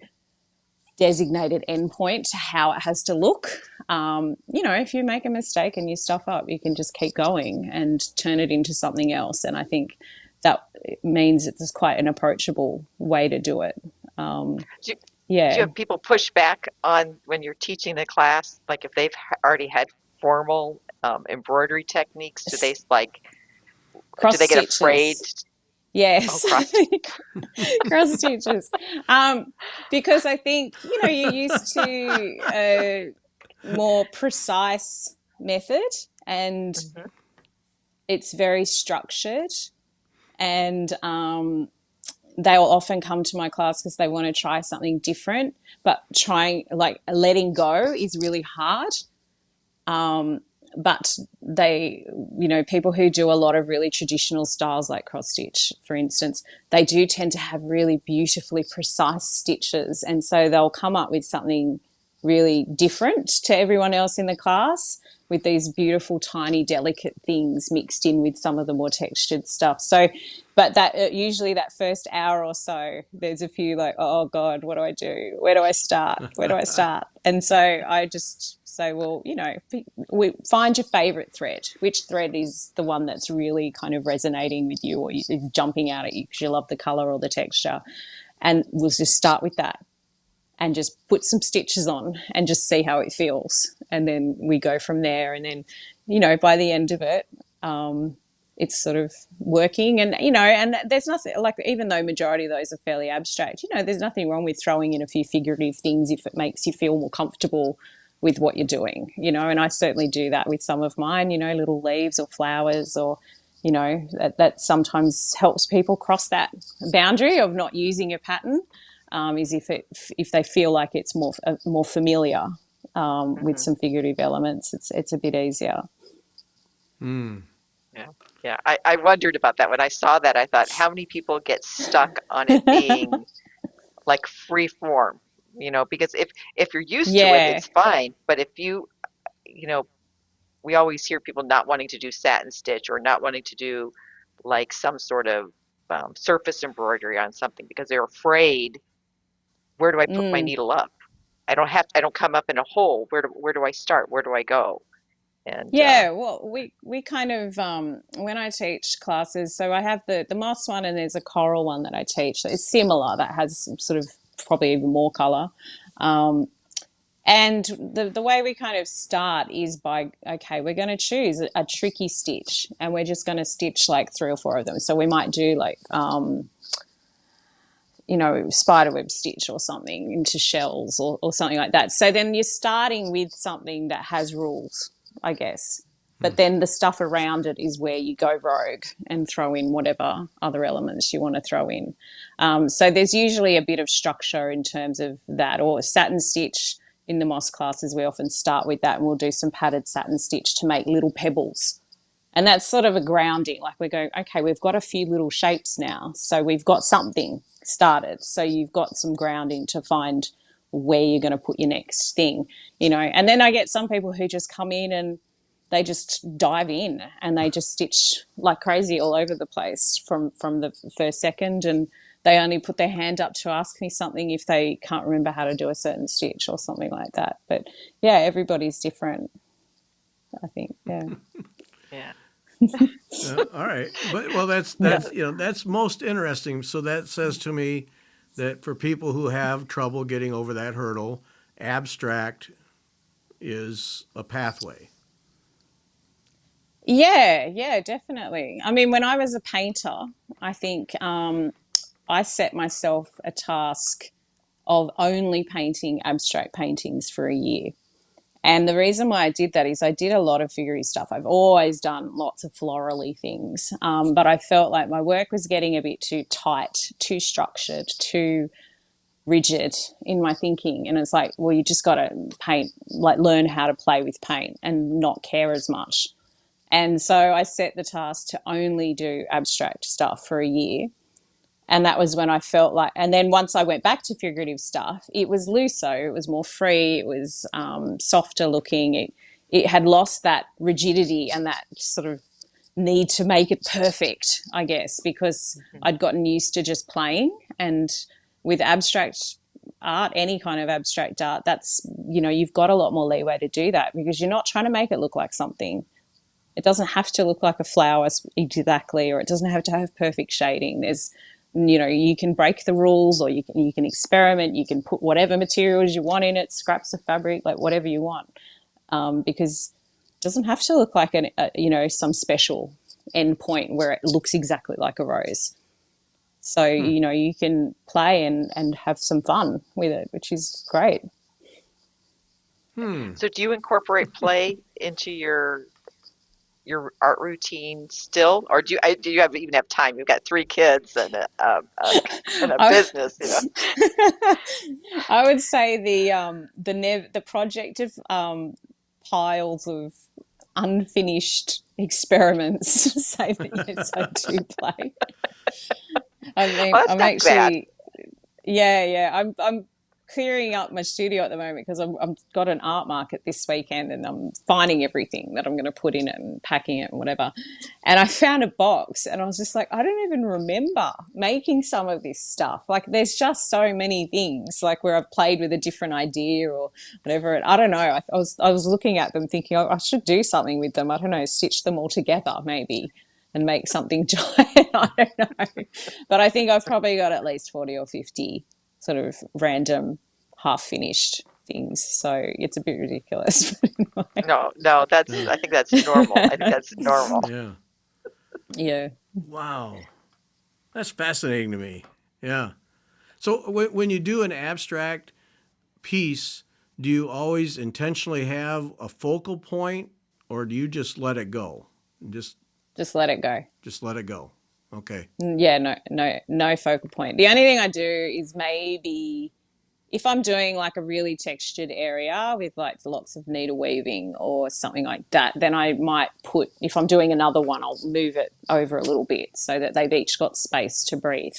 designated endpoint to how it has to look. If you make a mistake and you stuff up, you can just keep going and turn it into something else. And I think that means it's quite an approachable way to do it. Do you, do you Yeah. have people push back on when you're teaching the class, like if they've already had formal embroidery techniques, do Cross they get afraid? stitches. Oh, Yes. cross. Cross stitches. Because I think, you're used to a more precise method and Mhm. it's very structured. And they will often come to my class because they want to try something different, but letting go is really hard. But people who do a lot of really traditional styles like cross stitch, for instance, they do tend to have really beautifully precise stitches. And so they'll come up with something really different to everyone else in the class with these beautiful, tiny, delicate things mixed in with some of the more textured stuff. So, but that usually that first hour or so, there's a few like, oh God, what do I do? Where do I start? Where do I start? And so I just say, well, we find your favorite thread. Which thread is the one that's really kind of resonating with you or is jumping out at you because you love the color or the texture? And we'll just start with that and just put some stitches on and just see how it feels. And then we go from there. And then, by the end of it, it's sort of working. And there's nothing like, even though majority of those are fairly abstract, there's nothing wrong with throwing in a few figurative things if it makes you feel more comfortable with what you're doing, and I certainly do that with some of mine, little leaves or flowers or, that sometimes helps people cross that boundary of not using a pattern. Is if they feel like it's more familiar with Mhm. some figurative elements, it's a bit easier. Yeah. Yeah. I wondered about that. When I saw that, I thought, how many people get stuck on it being like free form? Because if you're used to it, Yeah. it's fine. But if you know, we always hear people not wanting to do satin stitch or not wanting to do like some sort of surface embroidery on something because they're afraid, where do I put my Mm. needle up? I don't come up in a hole. Where do I start? Where do I go? And Yeah, well, we kind of when I teach classes, so I have the moss one and there's a coral one that I teach. So it's similar. That has sort of probably even more color. And the way we kind of start is by, okay, we're going to choose a tricky stitch and we're just going to stitch like 3 or 4 of them. So we might do like, spiderweb stitch or something into shells or something like that. So then you're starting with something that has rules, I guess. But then the stuff around it is where you go rogue and throw in whatever other elements you want to throw in. So there's usually a bit of structure in terms of that, or satin stitch. In the moss classes, we often start with that and we'll do some padded satin stitch to make little pebbles. And that's sort of a grounding. Like we're going, okay, we've got a few little shapes now. So we've got something started. So you've got some grounding to find where you're going to put your next thing, And then I get some people who just come in and they just dive in and they just stitch like crazy all over the place from the first second, and they only put their hand up to ask me something if they can't remember how to do a certain stitch or something like that. But yeah, everybody's different, I think. Yeah. yeah. All right, but well, that's Yeah. that's most interesting. So that says to me that for people who have trouble getting over that hurdle, abstract is a pathway. Yeah, definitely. I mean, when I was a painter, I think I set myself a task of only painting abstract paintings for a year. And the reason why I did that is I did a lot of figurative stuff. I've always done lots of florally things, but I felt like my work was getting a bit too tight, too structured, too rigid in my thinking. And it's like, well, you just got to paint, like learn how to play with paint and not care as much. And so I set the task to only do abstract stuff for a year. And that was when I felt like, and then once I went back to figurative stuff, it was looser, it was more free, it was softer looking. It had lost that rigidity and that sort of need to make it perfect, I guess, because I'd gotten used to just playing. And with abstract art, any kind of abstract art, that's, you've got a lot more leeway to do that because you're not trying to make it look like something. It doesn't have to look like a flower exactly, or it doesn't have to have perfect shading. There's, you can break the rules, or you can experiment. You can put whatever materials you want in it, scraps of fabric, like whatever you want, because it doesn't have to look like some special end point where it looks exactly like a rose. So you can play and have some fun with it, which is great. So do you incorporate play into your art routine still, or do you even have time? You've got 3 kids and a business, I would say the project of piles of unfinished experiments say that yes, I do play. Well, that's I'm not bad. actually, yeah. I'm clearing up my studio at the moment because I've got an art market this weekend and I'm finding everything that I'm going to put in it and packing it and whatever. And I found a box and I was just like, I don't even remember making some of this stuff. Like there's just so many things like where I've played with a different idea or whatever. And I don't know. I was looking at them thinking, oh, I should do something with them. I don't know, stitch them all together maybe and make something giant. I don't know. But I think I've probably got at least 40 or 50 sort of random half-finished things. So it's a bit ridiculous. No, I think that's normal. I think that's normal. Yeah. Yeah. Wow. That's fascinating to me. Yeah. So when you do an abstract piece, do you always intentionally have a focal point, or do you just let it go? Just let it go. Just let it go. Okay. Yeah, no focal point. The only thing I do is maybe if I'm doing like a really textured area with like lots of needle weaving or something like that, then I might put, if I'm doing another one, I'll move it over a little bit so that they've each got space to breathe.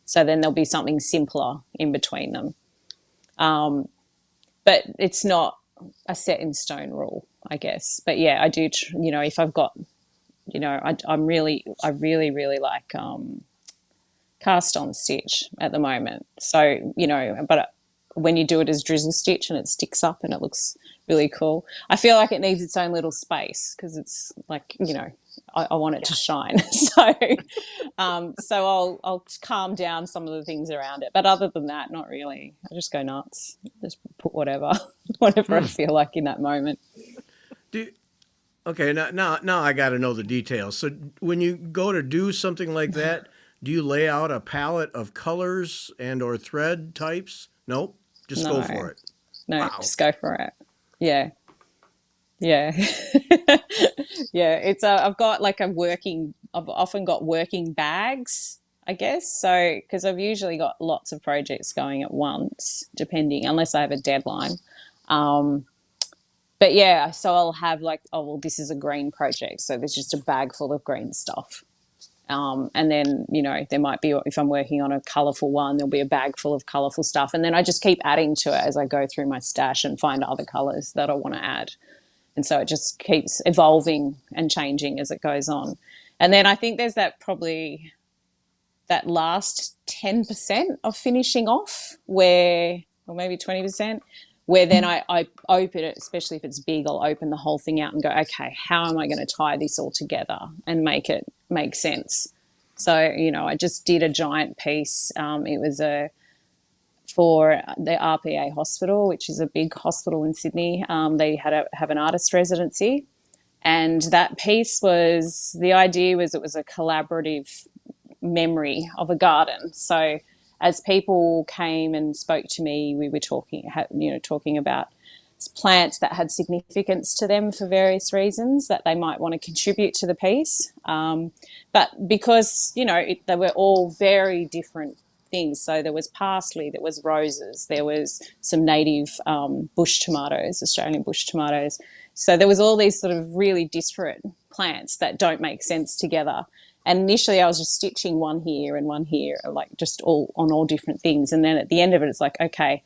So then there'll be something simpler in between them. But it's not a set in stone rule, I guess. But yeah, I do, if I've got, I really like cast on stitch at the moment. So, but when you do it as drizzle stitch and it sticks up and it looks really cool, I feel like it needs its own little space because it's like, I want it to shine. So I'll calm down some of the things around it. But other than that, not really. I just go nuts. Just put whatever I feel like in that moment. Okay, now I got to know the details. So when you go to do something like that, do you lay out a palette of colors and or thread types? Nope, just go for it. No, Wow. just go for it. Yeah. Yeah. Yeah. It's I've often got working bags, I guess. So, because I've usually got lots of projects going at once, unless I have a deadline. But yeah, so I'll have like, oh, well, this is a green project. So there's just a bag full of green stuff. And then, there might be, if I'm working on a colourful one, there'll be a bag full of colourful stuff. And then I just keep adding to it as I go through my stash and find other colours that I want to add. And so it just keeps evolving and changing as it goes on. And then I think there's probably that last 10% of finishing off or maybe 20%, where then I open it, especially if it's big, I'll open the whole thing out and go, okay, how am I going to tie this all together and make it make sense? So, I just did a giant piece. It was for the RPA hospital, which is a big hospital in Sydney. They have an artist residency. And that piece the idea was it was a collaborative memory of a garden. So as people came and spoke to me, we were talking about plants that had significance to them for various reasons that they might want to contribute to the piece. But because, they were all very different things. So there was parsley, there was roses, there was some native bush tomatoes, Australian bush tomatoes. So there was all these sort of really disparate plants that don't make sense together. And initially I was just stitching one here and one here, like just all on all different things. And then at the end of it, it's like, okay,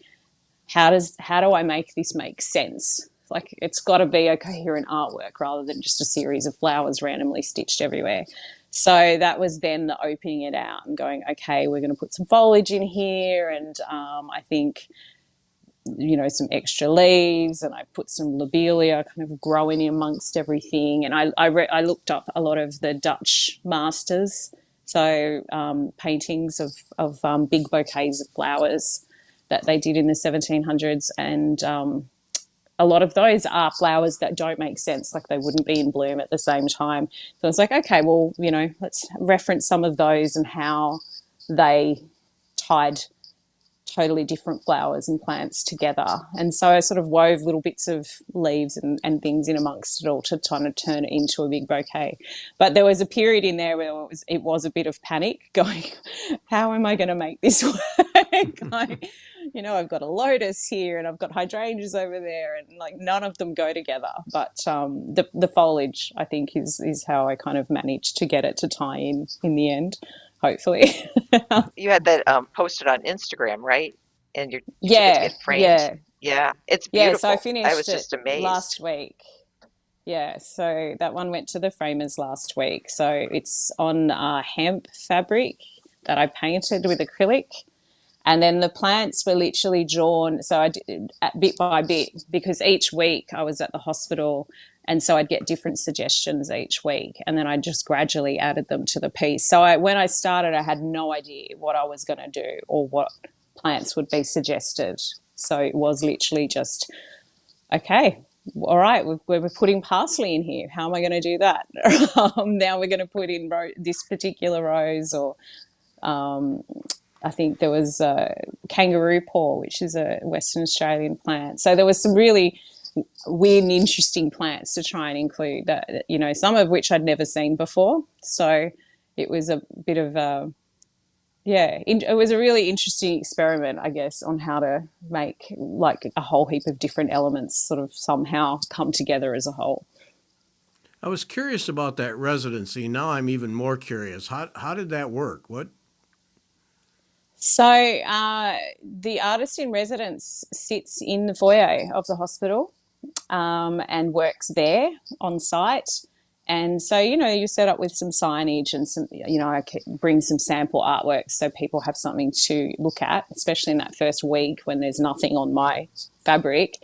how do I make this make sense? Like, it's got to be a coherent artwork rather than just a series of flowers randomly stitched everywhere. So that was then the opening it out and going, okay, we're going to put some foliage in here, and I think, some extra leaves, and I put some lobelia kind of growing amongst everything. And I looked up a lot of the Dutch masters, so paintings of big bouquets of flowers that they did in the 1700s, and a lot of those are flowers that don't make sense, like they wouldn't be in bloom at the same time. So it's like, okay, well, let's reference some of those and how they tied totally different flowers and plants together. And so I sort of wove little bits of leaves and things in amongst it all to kind of turn it into a big bouquet. But there was a period in there where it was a bit of panic going, how am I going to make this work? I've got a lotus here and I've got hydrangeas over there, and like none of them go together. But the foliage, I think, is how I kind of managed to get it to tie in the end, hopefully. You had that posted on Instagram, right? And did you get to Yeah, get framed? yeah. Yeah, it's Yeah, so I beautiful. I was finished it just amazed. last week. Yeah, so that one went to the framers last week. So it's on hemp fabric that I painted with acrylic. And then the plants were literally drawn. So I did bit by bit, because each week I was at the hospital. And so I'd get different suggestions each week. And then I just gradually added them to the piece. So when I started, I had no idea what I was going to do or what plants would be suggested. So it was literally just, okay, all right, we're putting parsley in here. How am I going to do that? Now we're going to put in this particular rose, or I think there was kangaroo paw, which is a Western Australian plant. So there was some really weird and interesting plants to try and include that, some of which I'd never seen before. So it was a bit of it was a really interesting experiment, I guess, on how to make like a whole heap of different elements sort of somehow come together as a whole. I was curious about that residency. Now I'm even more curious. How did that work? What? So the artist in residence sits in the foyer of the hospital and works there on site. And so, you set up with some signage and some, I bring some sample artworks so people have something to look at, especially in that first week when there's nothing on my fabric.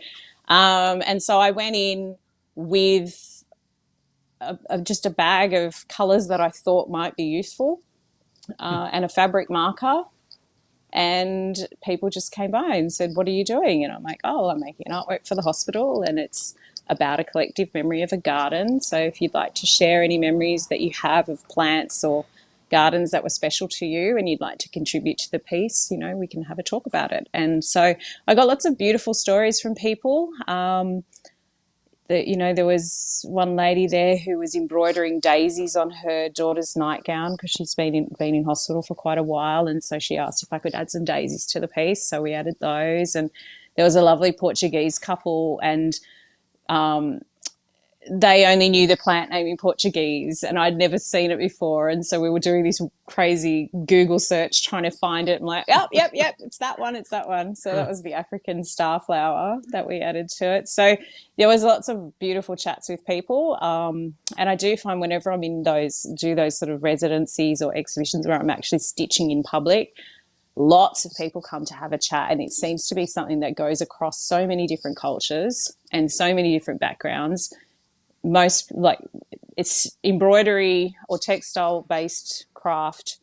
And so I went in with just a bag of colours that I thought might be useful and a fabric marker. And people just came by and said, what are you doing? And I'm like, oh, I'm making artwork for the hospital, and it's about a collective memory of a garden. So if you'd like to share any memories that you have of plants or gardens that were special to you and you'd like to contribute to the piece, we can have a talk about it. And so I got lots of beautiful stories from people. There was one lady there who was embroidering daisies on her daughter's nightgown because she's been in hospital for quite a while, and so she asked if I could add some daisies to the piece, so we added those. And there was a lovely Portuguese couple, and they only knew the plant name in Portuguese, and I'd never seen it before. And so we were doing this crazy Google search trying to find it. I'm like, yep, it's that one. So that was the African starflower that we added to it. So there was lots of beautiful chats with people. And I do find whenever I'm in those sort of residencies or exhibitions where I'm actually stitching in public, lots of people come to have a chat, and it seems to be something that goes across so many different cultures and so many different backgrounds. Most, like, it's embroidery or textile based craft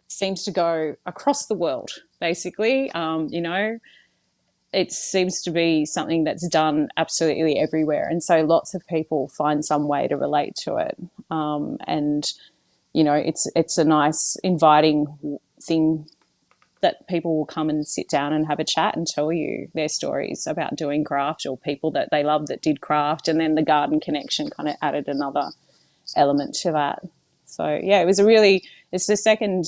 seems to go across the world, basically. It seems to be something that's done absolutely everywhere, and so lots of people find some way to relate to it. And it's a nice inviting thing that people will come and sit down and have a chat and tell you their stories about doing craft, or people that they love that did craft. And then the garden connection kind of added another element to that. So yeah, it's the second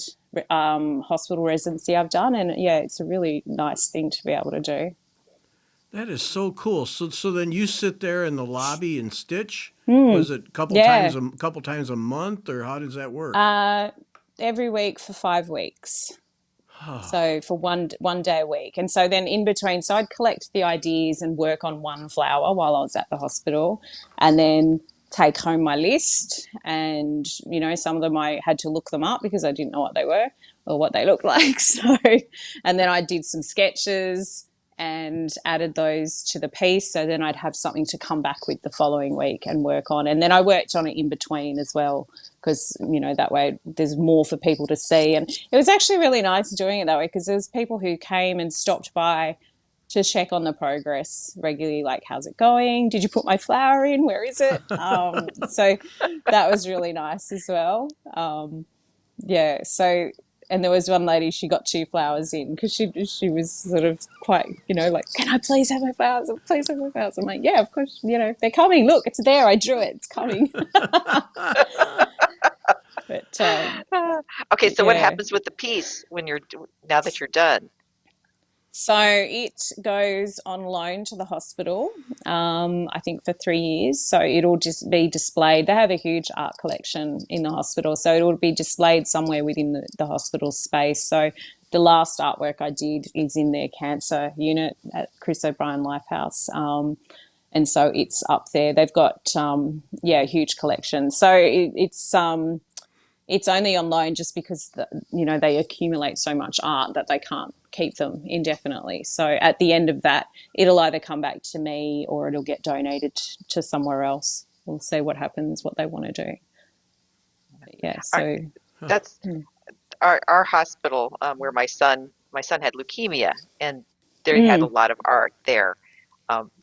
hospital residency I've done, and yeah, it's a really nice thing to be able to do. That is so cool. So then you sit there in the lobby and stitch. Mm, Was it yeah, a couple times a month, or how does that work? uh, every week for 5 weeks. So for one day a week. And so then in between, so I'd collect the ideas and work on one flower while I was at the hospital, and then take home my list. And, some of them I had to look them up because I didn't know what they were or what they looked like. So, and then I did some sketches and added those to the piece. So then I'd have something to come back with the following week and work on. And then I worked on it in between as well, because that way there's more for people to see. And it was actually really nice doing it that way, because there was people who came and stopped by to check on the progress regularly, like, how's it going, did you put my flower in, where is it? So that was really nice as well. Yeah, so, and there was one lady, she got 2 flowers in because she was sort of quite, like, can I please have my flowers, please have my flowers? I'm like, yeah, of course, they're coming, look, it's there, I drew it, it's coming. But Okay, so what yeah. happens with the piece when now that you're done? So it goes on loan to the hospital, I think for 3 years. So it'll just be displayed. They have a huge art collection in the hospital. So it will be displayed somewhere within the hospital space. So the last artwork I did is in their cancer unit at Chris O'Brien Lifehouse. And so it's up there. They've got, a huge collection. So it's only on loan just because they accumulate so much art that they can't keep them indefinitely. So at the end of that, it'll either come back to me or it'll get donated to somewhere else. We'll see what happens, what they want to do. But yeah, Our, so that's our hospital, where my son had leukemia, and they had a mm, lot of art there.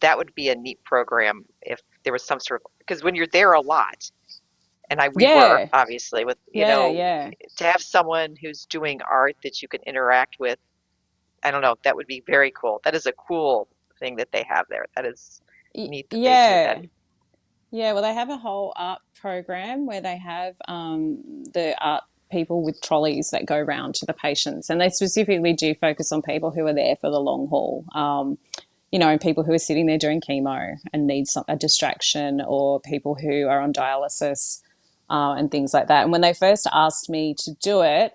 That would be a neat program if there was some sort of, because when you're there a lot, and we were yeah, obviously with, yeah. to have someone who's doing art that you can interact with. I don't know, that would be very cool. That is a cool thing that they have there. That is neat that they do that. Yeah. Yeah, well, they have a whole art program where they have the art people with trolleys that go around to the patients, and they specifically do focus on people who are there for the long haul. People who are sitting there doing chemo and need a distraction, or people who are on dialysis, and things like that. And when they first asked me to do it,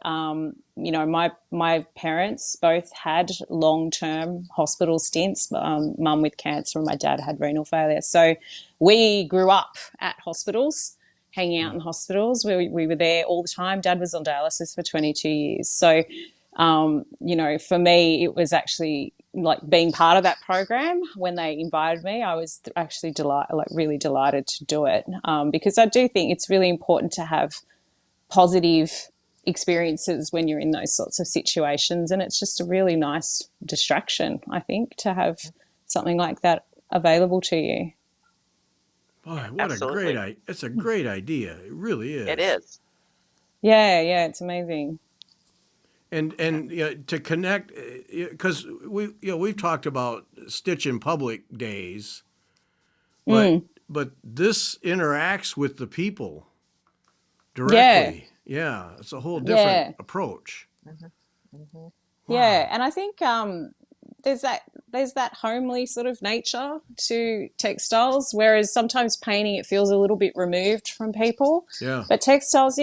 my parents both had long-term hospital stints. Mum with cancer and my dad had renal failure. So we grew up at hospitals, hanging out in hospitals. We were there all the time. Dad was on dialysis for 22 years. So, for me, it was actually like being part of that program. When they invited me, I was actually really delighted to do it, because I do think it's really important to have positive experiences when you're in those sorts of situations, and it's just a really nice distraction, I think, to have something like that available to you. Boy, what a Absolutely. it's a great idea. It really It is. is. Yeah, it's amazing. And to connect, because we've talked about Stitch in Public days, but Mm, this interacts with the people yeah, directly. Yeah, it's a whole different yeah, approach. Hmm. Hmm. yeah. Wow. And I think there's that homely sort of nature to textiles, whereas sometimes painting, it feels a little bit removed from people. Yeah. But textiles,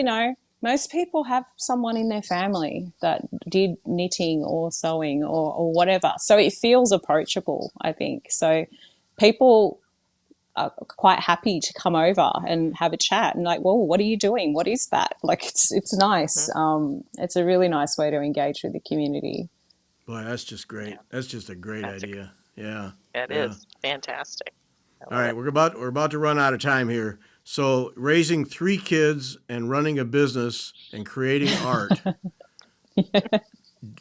most people have someone in their family that did knitting or sewing or whatever. So it feels approachable, I think. So people are quite happy to come over and have a chat and like, well, what are you doing? What is that? Like, it's nice. Hmm. It's a really nice way to engage with the community. Boy, that's just great. Yeah, That's just a great that's a, idea. Yeah. it Yeah. is fantastic. I All love right, it. we're about to run out of time here. So, raising 3 kids and running a business and creating art.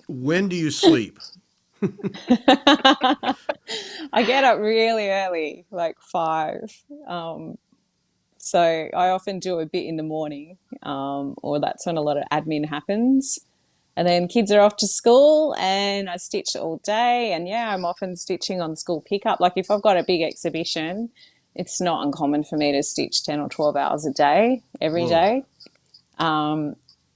When do you sleep? I get up really early, like 5. Um, so I often do a bit in the morning, or that's when a lot of admin happens. And then kids are off to school and I stitch all day. And yeah, I'm often stitching on school pickup. Like if I've got a big exhibition, it's not uncommon for me to stitch 10 or 12 hours a day, every Whoa. day.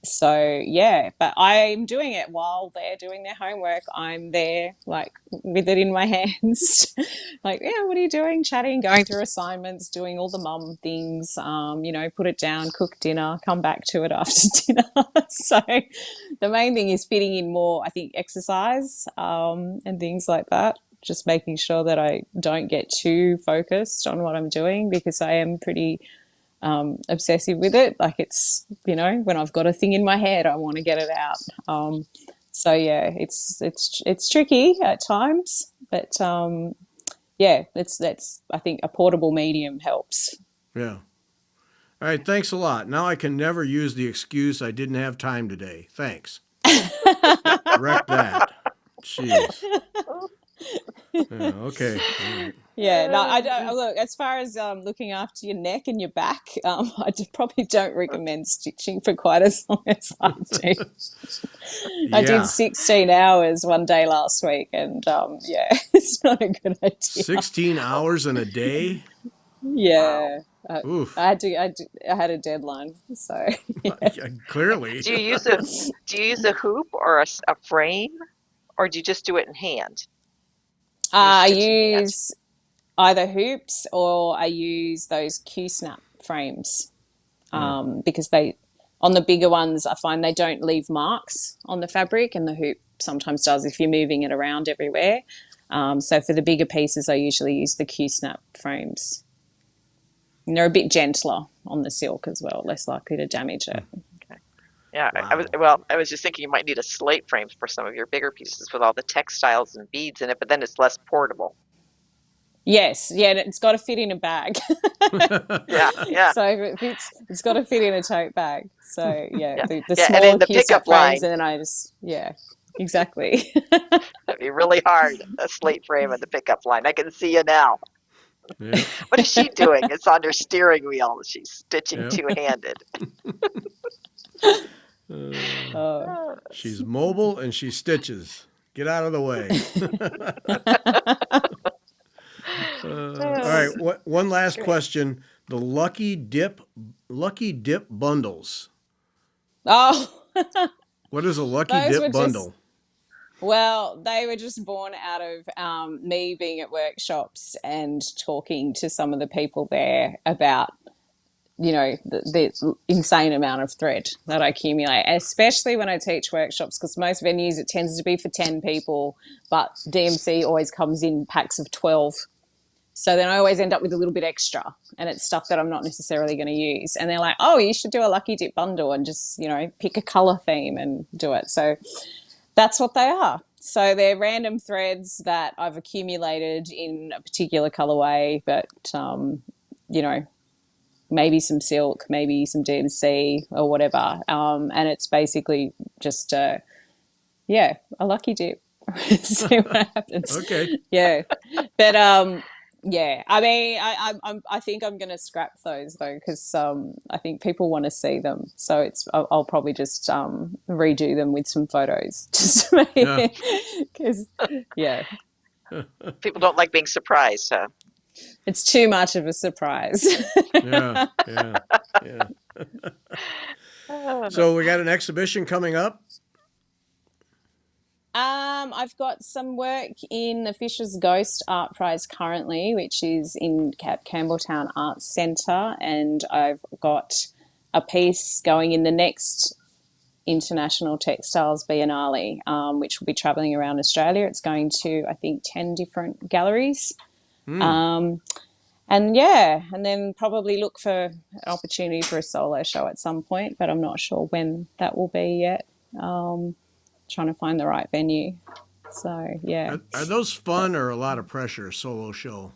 So yeah, but I'm doing it while they're doing their homework. I'm there, like with it in my hands, like, yeah, what are you doing? Chatting, going through assignments, doing all the mum things. Put it down, cook dinner, come back to it after dinner. So the main thing is fitting in more, I think, exercise and things like that. Just making sure that I don't get too focused on what I'm doing because I am pretty obsessive with it. Like it's, when I've got a thing in my head, I want to get it out. So yeah, it's tricky at times, but yeah, that's I think a portable medium helps. Yeah. All right. Thanks a lot. Now I can never use the excuse I didn't have time today. Thanks. Correct that. Jeez. Yeah, okay. All right. Yeah, no, I don't look as far as looking after your neck and your back. Probably don't recommend stitching for quite as long as I do. I did Yeah. 16 hours one day last week, and yeah, it's not a good idea. 16 hours in a day? Yeah, Oof. I had to. I had a deadline, so yeah. Yeah, clearly. Do you use a hoop or a frame, or do you just do it in hand? Do you I stitch in hand? use either hoops or I use those Q-snap frames Hmm. because on the bigger ones, I find they don't leave marks on the fabric, and the hoop sometimes does if you're moving it around everywhere. So for the bigger pieces, I usually use the Q-snap frames. And they're a bit gentler on the silk as well, less likely to damage it. Okay. Yeah, Wow. I was just thinking you might need a slate frame for some of your bigger pieces with all the textiles and beads in it, but then it's less portable. Yes, yeah, and it's got to fit in a bag. Yeah, yeah, So if it fits, it's got to fit in a tote bag. So yeah, yeah, the yeah. And smaller in the Q-snap pickup frames, line, and then yeah, exactly. that'd be really hard. A slate frame in the pickup line. I can see you now. Yep. What is she doing? It's on her steering wheel. She's stitching Yep. two-handed. Oh. She's mobile and she stitches. Get out of the way. All right. One last Great. question. The Lucky Dip bundles. Oh, What is a Lucky those Dip were just, bundle? well, they were just born out of me being at workshops and talking to some of the people there about, the insane amount of thread that I accumulate, especially when I teach workshops, because most venues it tends to be for 10 people, but DMC always comes in packs of 12. So then I always end up with a little bit extra, and it's stuff that I'm not necessarily going to use. And they're like, oh, you should do a Lucky Dip bundle and just, pick a color theme and do it. So that's what they are. So they're random threads that I've accumulated in a particular colorway, but, you know, maybe some silk, maybe some DMC or whatever. And it's basically just, yeah, a Lucky Dip. See what happens. Okay. Yeah. But, yeah, I mean, I think I'm going to scrap those though because I think people want to see them. So I'll probably just redo them with some photos, just Yeah. because yeah, People don't like being surprised, huh? it's too much of a surprise. Yeah. Yeah. Yeah. Oh, So we got an exhibition coming up. I've got some work in the Fisher's Ghost Art Prize currently, which is in Campbelltown Arts Centre, and I've got a piece going in the next International Textiles Biennale, which will be travelling around Australia. It's going to, I think, 10 different galleries. And yeah, and then probably look for an opportunity for a solo show at some point, but I'm not sure when that will be yet. Trying to find the right venue. So yeah. Are those fun or a lot of pressure? Solo show.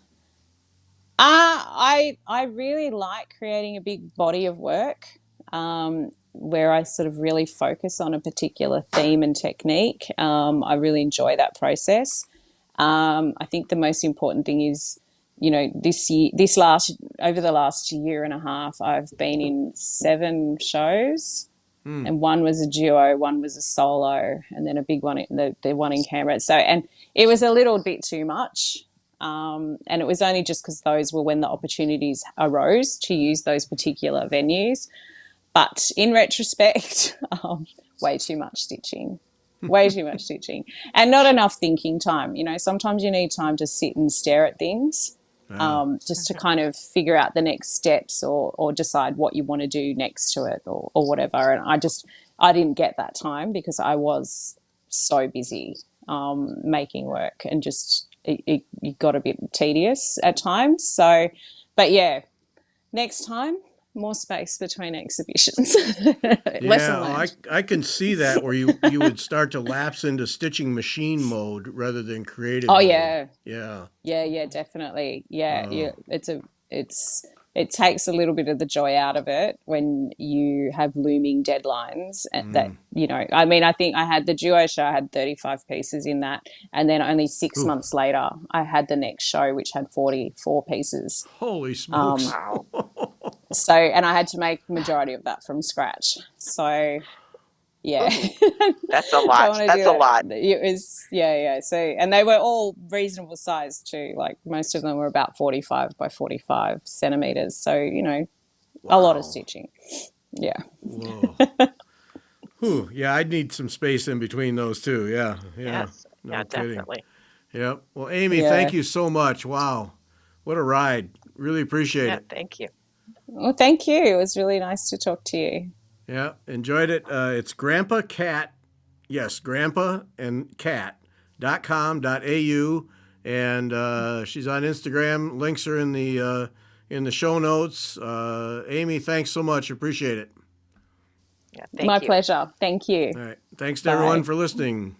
I really like creating a big body of work where I sort of really focus on a particular theme and technique. I really enjoy that process. I think the most important thing is, over the last year and a half, I've been in 7 shows. And one was a duo, one was a solo, and then a big one, the one in Canberra. So, and it was a little bit too much. And it was only just because those were when the opportunities arose to use those particular venues. But in retrospect, way too much stitching. Way too much stitching. And not enough thinking time. You know, sometimes you need time to sit and stare at things. Just to kind of figure out the next steps or decide what you want to do next to it or whatever. And I didn't get that time because I was so busy making work, and just it got a bit tedious at times. So, but yeah, next time, more space between exhibitions. Lesson learned. I can see that where you would start to lapse into stitching machine mode rather than creative mode. Yeah, definitely. It takes a little bit of the joy out of it when you have looming deadlines. And that, you know, I mean, I think I had the duo show, I had 35 pieces in that, and then only 6 months later I had the next show which had 44 pieces. Holy smokes. Wow. So, and I had to make the majority of that from scratch. So, yeah. That's a lot. That's a lot. It was, yeah. So, and they were all reasonable size too. Like most of them were about 45 by 45 centimeters. So, you know, a lot of stitching. Yeah. Whoa. Whew. Yeah, I'd need some space in between those two. Yeah. Yes. No yeah, kidding. definitely. Yep. Well, Amy, thank you so much. Wow. What a ride. Really appreciate it. Thank you. Well, thank you. It was really nice to talk to you. Yeah, enjoyed it. It's Grandpa Cat. Yes, Grandpa and Cat.com.au. And she's on Instagram. Links are in the show notes. Amy, thanks so much. Appreciate it. Yeah, My pleasure. Thank you. All right. Thanks to everyone for listening.